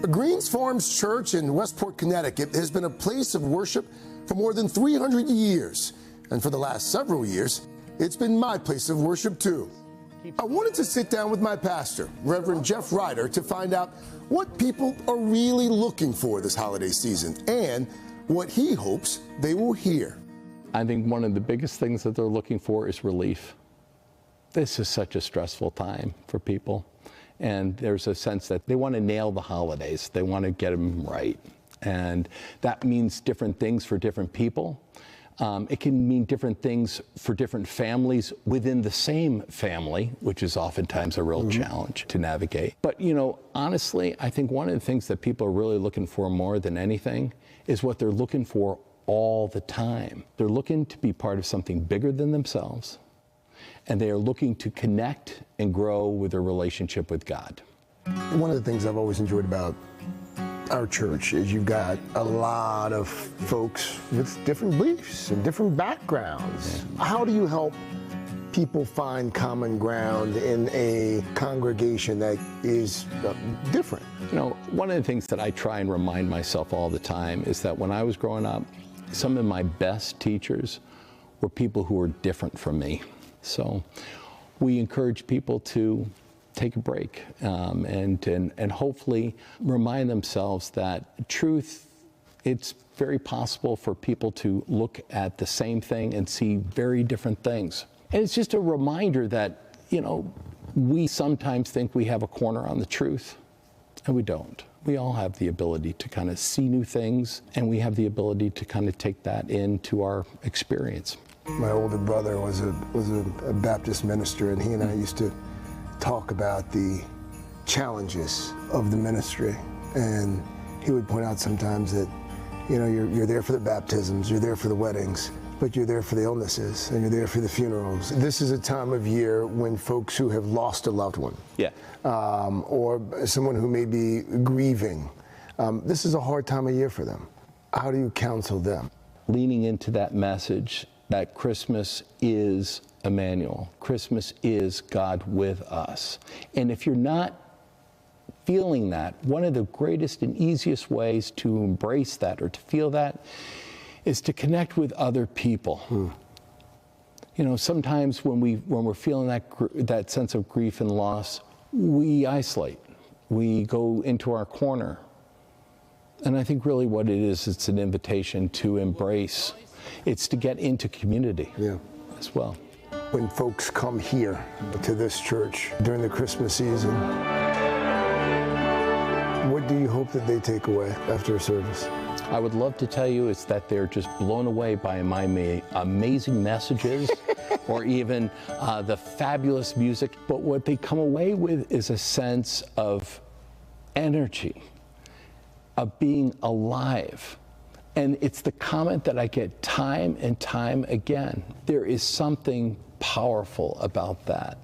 Greens Farms Church in Westport, Connecticut has been a place of worship for more than 300 years. And for the last several years, it's been my place of worship too. I wanted to sit down with my pastor, Reverend Jeff Ryder, to find out what people are really looking for this holiday season and what he hopes they will hear. I think one of the biggest things that they're looking for is relief. This is such a stressful time for people. And there's a sense that they want to nail the holidays. They want to get them right. And that means different things for different people. It can mean different things for different families within the same family, which is oftentimes a real challenge to navigate. But, you know, honestly, I think one of the things that people are really looking for more than anything is what they're looking for all the time. They're looking to be part of something bigger than themselves, and they are looking to connect and grow with their relationship with God. One of the things I've always enjoyed about our church is you've got a lot of folks with different beliefs and different backgrounds. Yeah. How do you help people find common ground in a congregation that is different? You know, one of the things that I try and remind myself all the time is that when I was growing up, some of my best teachers were people who were different from me. So we encourage people to take a break and hopefully remind themselves that truth, it's very possible for people to look at the same thing and see very different things. And it's just a reminder that, you know, we sometimes think we have a corner on the truth, and we don't. We all have the ability to kind of see new things, and we have the ability to kind of take that into our experience. My older brother was a Baptist minister, and he and I used to talk about the challenges of the ministry. And he would point out sometimes that, you know, you're there for the baptisms, you're there for the weddings, but you're there for the illnesses, and you're there for the funerals. This is a time of year when folks who have lost a loved one, or someone who may be grieving, this is a hard time of year for them. How do you counsel them? Leaning into that message that Christmas is Emmanuel. Christmas is God with us. And if you're not feeling that, one of the greatest and easiest ways to embrace that or to feel that is to connect with other people. You know, sometimes when we're feeling that sense of grief and loss, we isolate. We go into our corner. And I think really what it is, it's an invitation to embrace. It's to get into community as well. When folks come here to this church during the Christmas season, what do you hope that they take away after a service? I would love to tell you it's that they're just blown away by my amazing messages or even the fabulous music. But what they come away with is a sense of energy, of being alive. And it's the comment that I get time and time again. There is something powerful about that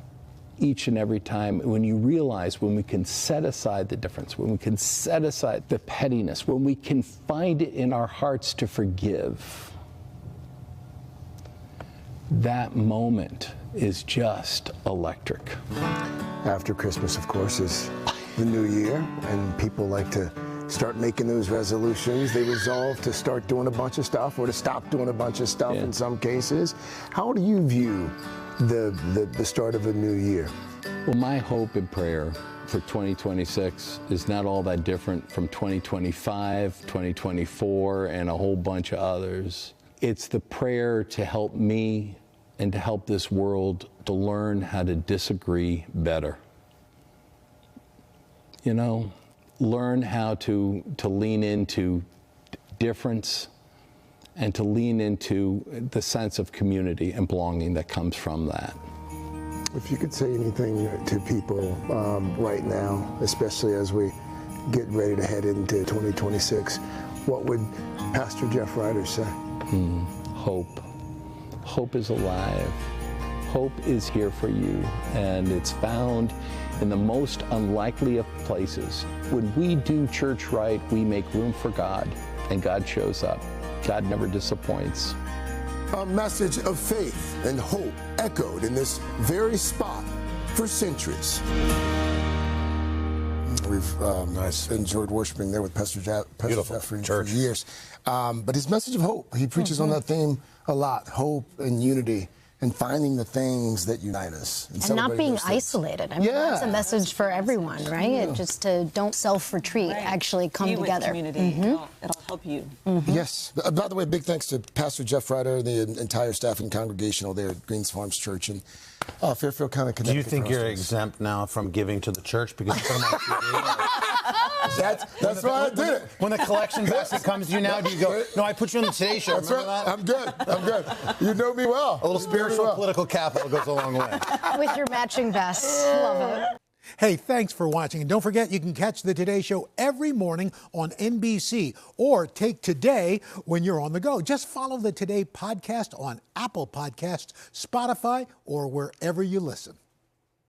each and every time when you realize when we can set aside the difference, when we can set aside the pettiness, when we can find it in our hearts to forgive. That moment is just electric. After Christmas, of course, is the new year, and people like to start making those resolutions. They resolve to start doing a bunch of stuff or to stop doing a bunch of stuff in some cases. How do you view the start of a new year? Well, my hope and prayer for 2026 is not all that different from 2025, 2024, and a whole bunch of others. It's the prayer to help me and to help this world to learn how to disagree better. You know, learn how to lean into difference and to lean into the sense of community and belonging that comes from that. If you could say anything to people right now, especially as we get ready to head into 2026, what would Pastor Jeff Ryder say? Hope. Hope is alive. Hope is here for you, and it's found in the most unlikely of places. When we do church right, we make room for God, and God shows up. God never disappoints. A message of faith and hope echoed in this very spot for centuries. We've enjoyed worshiping there with Pastor Jeffrey for years. But his message of hope, he preaches on that theme a lot, hope and unity, and finding the things that unite us. And not being isolated. I mean, that's a message for everyone, right? Yeah. Just to don't self-retreat, actually come together. Community. It'll help you. Yes. By the way, big thanks to Pastor Jeff Ryder, the entire staff and congregation there at Greens Farms Church and Fairfield County, Connecticut. Do you think you're exempt now from giving to the church because you put them on TV? That's why I did it. When the collection basket comes to you now, do you go, no, I put you on the Today Show. That's right. That? I'm good. You know me well. A little spiritual political capital goes a long way. With your matching vests. Love it. Hey, thanks for watching. And don't forget, you can catch the Today Show every morning on NBC or take Today when you're on the go. Just follow the Today podcast on Apple Podcasts, Spotify, or wherever you listen.